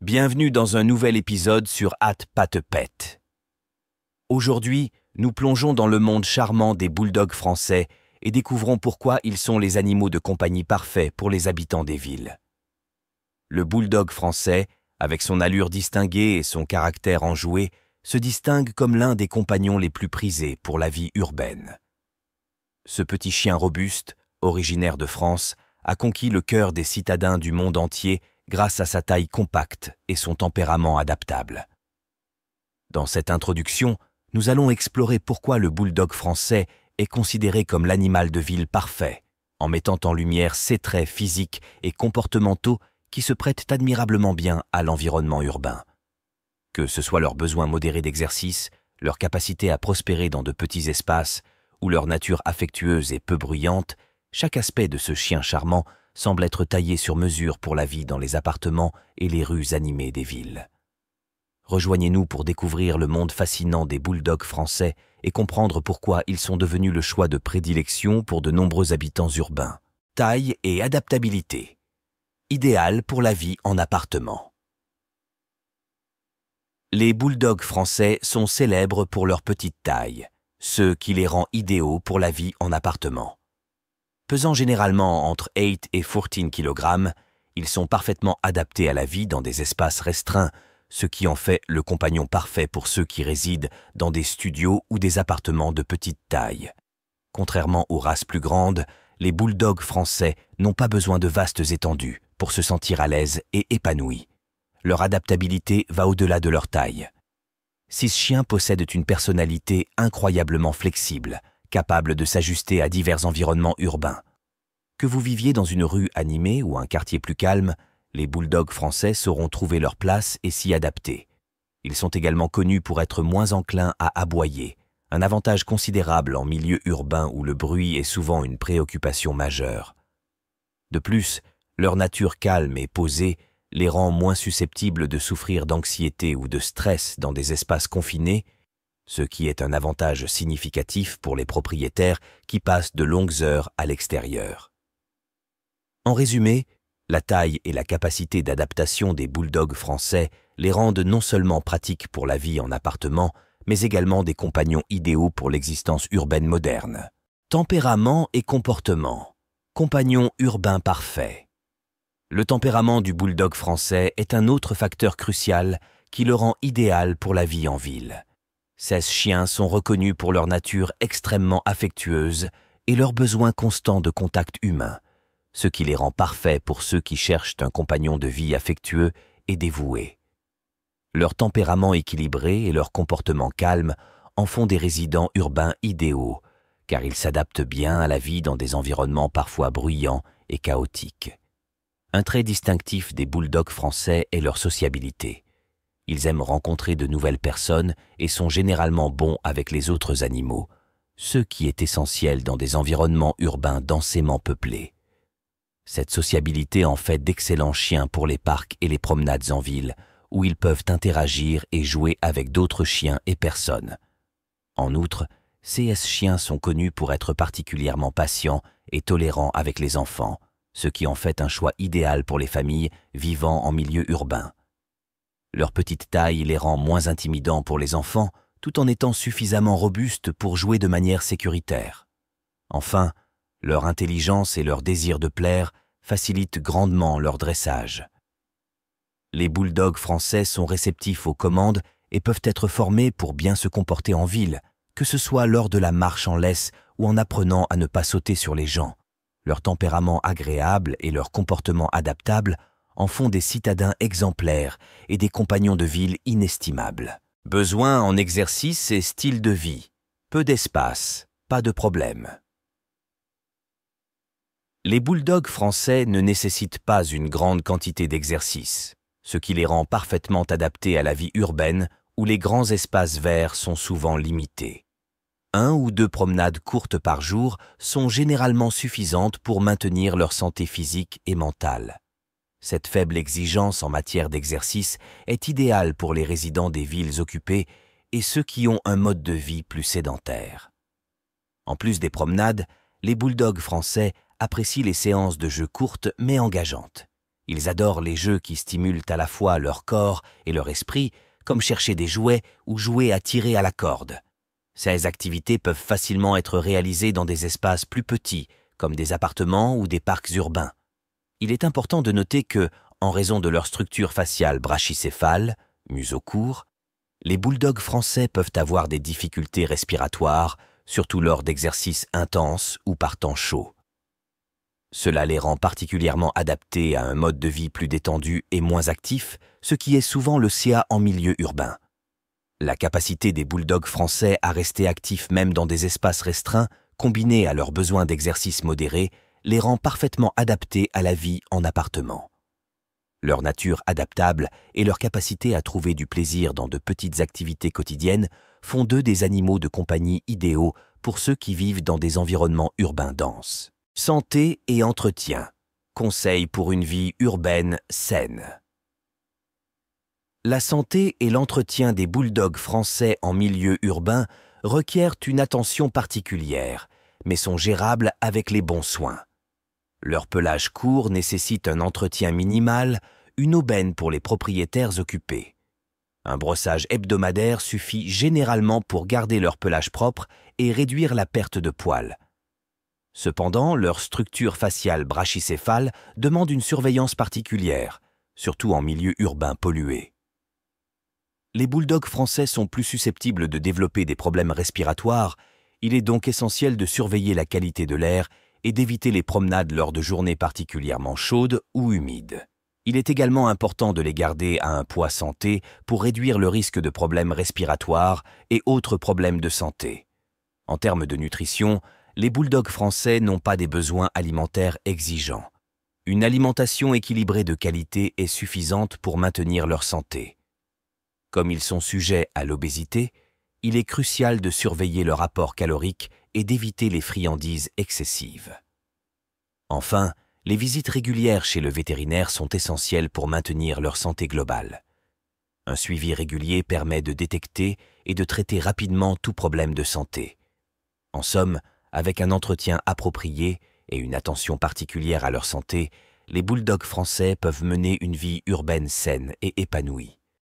Bienvenue dans un nouvel épisode sur @patepet. Aujourd'hui, nous plongeons dans le monde charmant des bulldogs français et découvrons pourquoi ils sont les animaux de compagnie parfaits pour les habitants des villes. Le bulldog français, avec son allure distinguée et son caractère enjoué, se distingue comme l'un des compagnons les plus prisés pour la vie urbaine. Ce petit chien robuste, originaire de France, a conquis le cœur des citadins du monde entier grâce à sa taille compacte et son tempérament adaptable. Dans cette introduction, nous allons explorer pourquoi le bulldog français est considéré comme l'animal de ville parfait, en mettant en lumière ses traits physiques et comportementaux qui se prêtent admirablement bien à l'environnement urbain. Que ce soit leur besoin modéré d'exercice, leur capacité à prospérer dans de petits espaces ou leur nature affectueuse et peu bruyante, chaque aspect de ce chien charmant semble être taillé sur mesure pour la vie dans les appartements et les rues animées des villes. Rejoignez-nous pour découvrir le monde fascinant des bulldogs français et comprendre pourquoi ils sont devenus le choix de prédilection pour de nombreux habitants urbains. Taille et adaptabilité. Idéal pour la vie en appartement. Les bulldogs français sont célèbres pour leur petite taille, ce qui les rend idéaux pour la vie en appartement. Pesant généralement entre 8 et 14 kg, ils sont parfaitement adaptés à la vie dans des espaces restreints, ce qui en fait le compagnon parfait pour ceux qui résident dans des studios ou des appartements de petite taille. Contrairement aux races plus grandes, les bulldogs français n'ont pas besoin de vastes étendues pour se sentir à l'aise et épanouis. Leur adaptabilité va au-delà de leur taille. Ces chiens possèdent une personnalité incroyablement flexible, capable de s'ajuster à divers environnements urbains. Que vous viviez dans une rue animée ou un quartier plus calme, les bulldogs français sauront trouver leur place et s'y adapter. Ils sont également connus pour être moins enclins à aboyer, un avantage considérable en milieu urbain où le bruit est souvent une préoccupation majeure. De plus, leur nature calme et posée les rend moins susceptibles de souffrir d'anxiété ou de stress dans des espaces confinés, ce qui est un avantage significatif pour les propriétaires qui passent de longues heures à l'extérieur. En résumé, la taille et la capacité d'adaptation des bulldogs français les rendent non seulement pratiques pour la vie en appartement, mais également des compagnons idéaux pour l'existence urbaine moderne. Tempérament et comportement. Compagnon urbain parfait. Le tempérament du bulldog français est un autre facteur crucial qui le rend idéal pour la vie en ville. Ces chiens sont reconnus pour leur nature extrêmement affectueuse et leur besoin constant de contact humain, ce qui les rend parfaits pour ceux qui cherchent un compagnon de vie affectueux et dévoué. Leur tempérament équilibré et leur comportement calme en font des résidents urbains idéaux, car ils s'adaptent bien à la vie dans des environnements parfois bruyants et chaotiques. Un trait distinctif des bulldogs français est leur sociabilité. Ils aiment rencontrer de nouvelles personnes et sont généralement bons avec les autres animaux, ce qui est essentiel dans des environnements urbains densément peuplés. Cette sociabilité en fait d'excellents chiens pour les parcs et les promenades en ville, où ils peuvent interagir et jouer avec d'autres chiens et personnes. En outre, ces chiens sont connus pour être particulièrement patients et tolérants avec les enfants, ce qui en fait un choix idéal pour les familles vivant en milieu urbain. Leur petite taille les rend moins intimidants pour les enfants, tout en étant suffisamment robustes pour jouer de manière sécuritaire. Enfin, leur intelligence et leur désir de plaire facilitent grandement leur dressage. Les bulldogs français sont réceptifs aux commandes et peuvent être formés pour bien se comporter en ville, que ce soit lors de la marche en laisse ou en apprenant à ne pas sauter sur les gens. Leur tempérament agréable et leur comportement adaptable en font des citadins exemplaires et des compagnons de ville inestimables. Besoin en exercice et style de vie. Peu d'espace, pas de problème. Les bulldogs français ne nécessitent pas une grande quantité d'exercice, ce qui les rend parfaitement adaptés à la vie urbaine où les grands espaces verts sont souvent limités. 1 ou 2 promenades courtes par jour sont généralement suffisantes pour maintenir leur santé physique et mentale. Cette faible exigence en matière d'exercice est idéale pour les résidents des villes occupées et ceux qui ont un mode de vie plus sédentaire. En plus des promenades, les bulldogs français apprécient les séances de jeux courtes mais engageantes. Ils adorent les jeux qui stimulent à la fois leur corps et leur esprit, comme chercher des jouets ou jouer à tirer à la corde. Ces activités peuvent facilement être réalisées dans des espaces plus petits, comme des appartements ou des parcs urbains. Il est important de noter que, en raison de leur structure faciale brachycéphale, museau court, les bulldogs français peuvent avoir des difficultés respiratoires, surtout lors d'exercices intenses ou par temps chaud. Cela les rend particulièrement adaptés à un mode de vie plus détendu et moins actif, ce qui est souvent le cas en milieu urbain. La capacité des bulldogs français à rester actifs même dans des espaces restreints, combinée à leurs besoins d'exercice modérés, les rend parfaitement adaptés à la vie en appartement. Leur nature adaptable et leur capacité à trouver du plaisir dans de petites activités quotidiennes font d'eux des animaux de compagnie idéaux pour ceux qui vivent dans des environnements urbains denses. Santé et entretien. Conseils pour une vie urbaine saine. La santé et l'entretien des bulldogs français en milieu urbain requièrent une attention particulière, mais sont gérables avec les bons soins. Leur pelage court nécessite un entretien minimal, une aubaine pour les propriétaires occupés. Un brossage hebdomadaire suffit généralement pour garder leur pelage propre et réduire la perte de poils. Cependant, leur structure faciale brachycéphale demande une surveillance particulière, surtout en milieu urbain pollué. Les bulldogs français sont plus susceptibles de développer des problèmes respiratoires, il est donc essentiel de surveiller la qualité de l'air et d'éviter les promenades lors de journées particulièrement chaudes ou humides. Il est également important de les garder à un poids santé pour réduire le risque de problèmes respiratoires et autres problèmes de santé. En termes de nutrition, les bulldogs français n'ont pas des besoins alimentaires exigeants. Une alimentation équilibrée de qualité est suffisante pour maintenir leur santé. Comme ils sont sujets à l'obésité, il est crucial de surveiller leur apport calorique et d'éviter les friandises excessives. Enfin, les visites régulières chez le vétérinaire sont essentielles pour maintenir leur santé globale. Un suivi régulier permet de détecter et de traiter rapidement tout problème de santé. En somme, avec un entretien approprié et une attention particulière à leur santé, les bulldogs français peuvent mener une vie urbaine saine et épanouie.